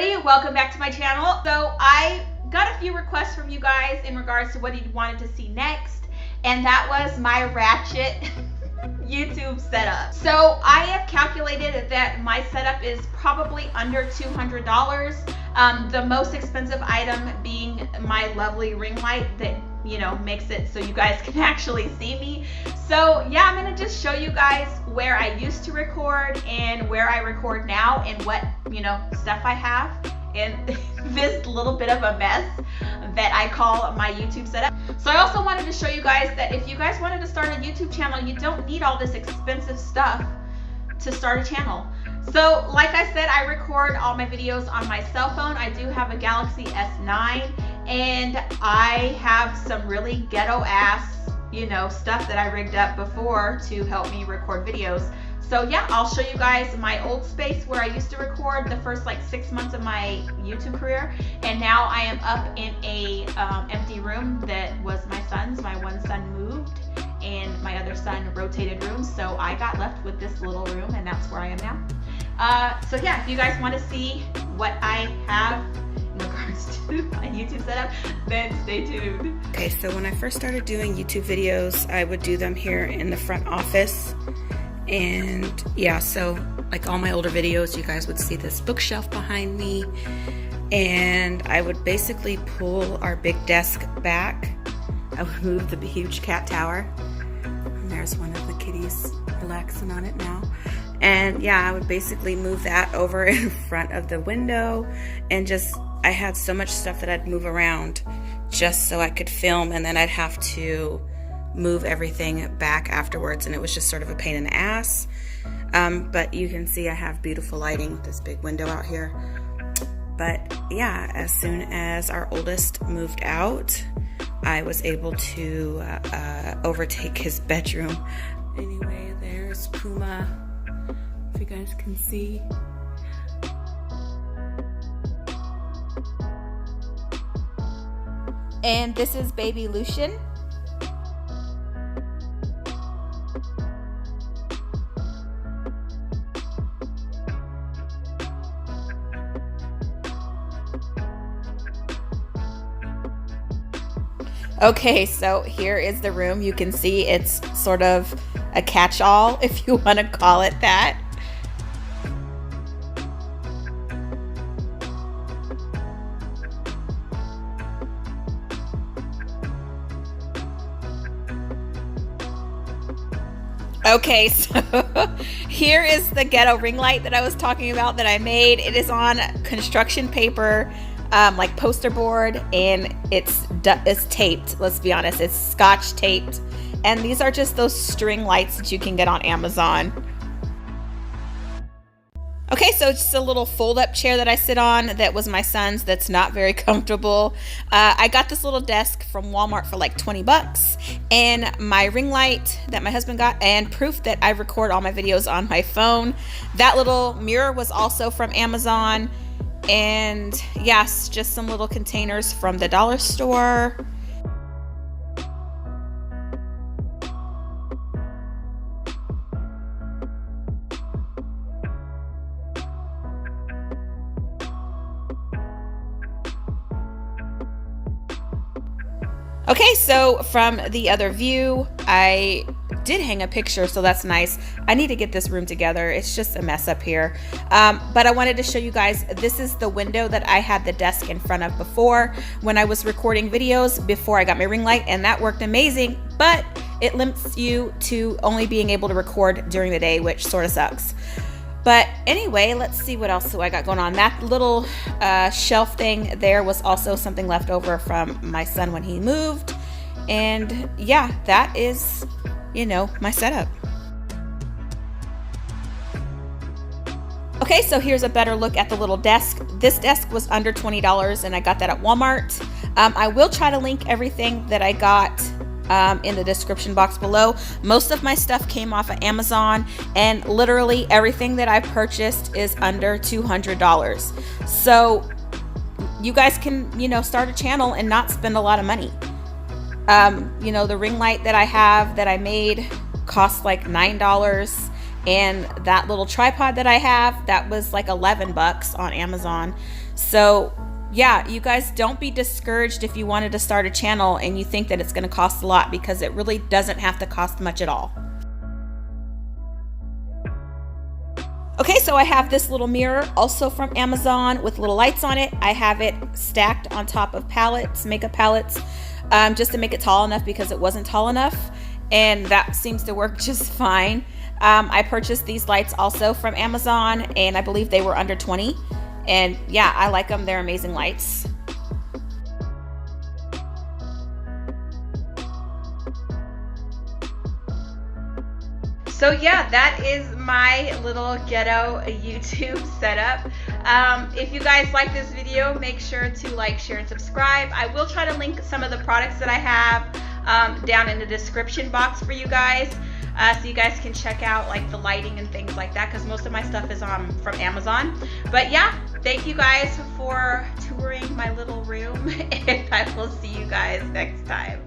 everybody, welcome back to my channel. So I got a few requests from you guys in regards to what you wanted to see next, and that was my ratchet YouTube setup. So I have calculated that my setup is probably under $200. The most expensive item being my lovely ring light that, you know, makes it so you guys can actually see me. So yeah, I'm gonna just show you guys where I used to record and where I record now and what, you know, stuff I have in this little bit of a mess that I call my YouTube setup. So I also wanted to show you guys that if you guys wanted to start a YouTube channel, you don't need all this expensive stuff to start a channel. So like I said, I record all my videos on my cell phone. I do have a Galaxy S9, and I have some really ghetto ass, you know, stuff that I rigged up before to help me record videos. So yeah, I'll show you guys my old space where I used to record the first like 6 months of my YouTube career, and now I am up in a empty room that was my son's. My one son moved and my other son rotated rooms, so I got left with this little room, and that's where I am now. So yeah, if you guys want to see what I have in regards to my YouTube setup, then stay tuned. Okay, so when I first started doing YouTube videos, I would do them here in the front office. And yeah, so like all my older videos, you guys would see this bookshelf behind me, and I would basically pull our big desk back. I would move the huge cat tower, and there's one of the kitties relaxing on it now. And yeah, I would basically move that over in front of the window, and just, I had so much stuff that I'd move around just so I could film, and then I'd have to move everything back afterwards, and it was just sort of a pain in the ass. But you can see I have beautiful lighting with this big window out here. But yeah, as soon as our oldest moved out, I was able to overtake his bedroom. Anyway, there's Puma, if you guys can see. And this is baby Lucian. Okay, so here is the room. You can see it's sort of a catch-all, if you want to call it that. Okay, so here is the ghetto ring light that I was talking about that I made. It is on construction paper, like poster board, and it's taped. Let's be honest, it's scotch taped, and these are just those string lights that you can get on Amazon. Okay, so just a little fold-up chair that I sit on that was my son's, that's not very comfortable. I got this little desk from Walmart for like 20 bucks, and my ring light that my husband got, and proof that I record all my videos on my phone. That little mirror was also from Amazon. And yes, just some little containers from the dollar store. Okay, so from the other view, I did hang a picture, so that's nice. I need to get this room together. It's just a mess up here. But I wanted to show you guys, this is the window that I had the desk in front of before when I was recording videos before I got my ring light, and that worked amazing, but it limits you to only being able to record during the day, which sort of sucks. But anyway, let's see what else I got going on. That little shelf thing there was also something left over from my son when he moved. And yeah, that is, you know, my setup. Okay, so here's a better look at the little desk. This desk was under $20, and I got that at Walmart. I will try to link everything that I got in the description box below. Most of my stuff came off of Amazon, and literally everything that I purchased is under $200. So you guys can, you know, start a channel and not spend a lot of money. You know, the ring light that I have that I made cost like $9, And that little tripod that I have, that was like 11 bucks on Amazon. So yeah, you guys don't be discouraged if you wanted to start a channel and you think that it's going to cost a lot, because it really doesn't have to cost much at all. Okay, so I have this little mirror also from Amazon with little lights on it. I have it stacked on top of palettes, makeup palettes, just to make it tall enough because it wasn't tall enough, and that seems to work just fine. I purchased these lights also from Amazon, and I believe they were under 20. And yeah, I like them. They're amazing lights. So yeah, that is my little ghetto YouTube setup. If you guys like this video, make sure to like, share, and subscribe. I will try to link some of the products that I have down in the description box for you guys. So you guys can check out like the lighting and things like that, because most of my stuff is from Amazon. But yeah, thank you guys for touring my little room, and I will see you guys next time.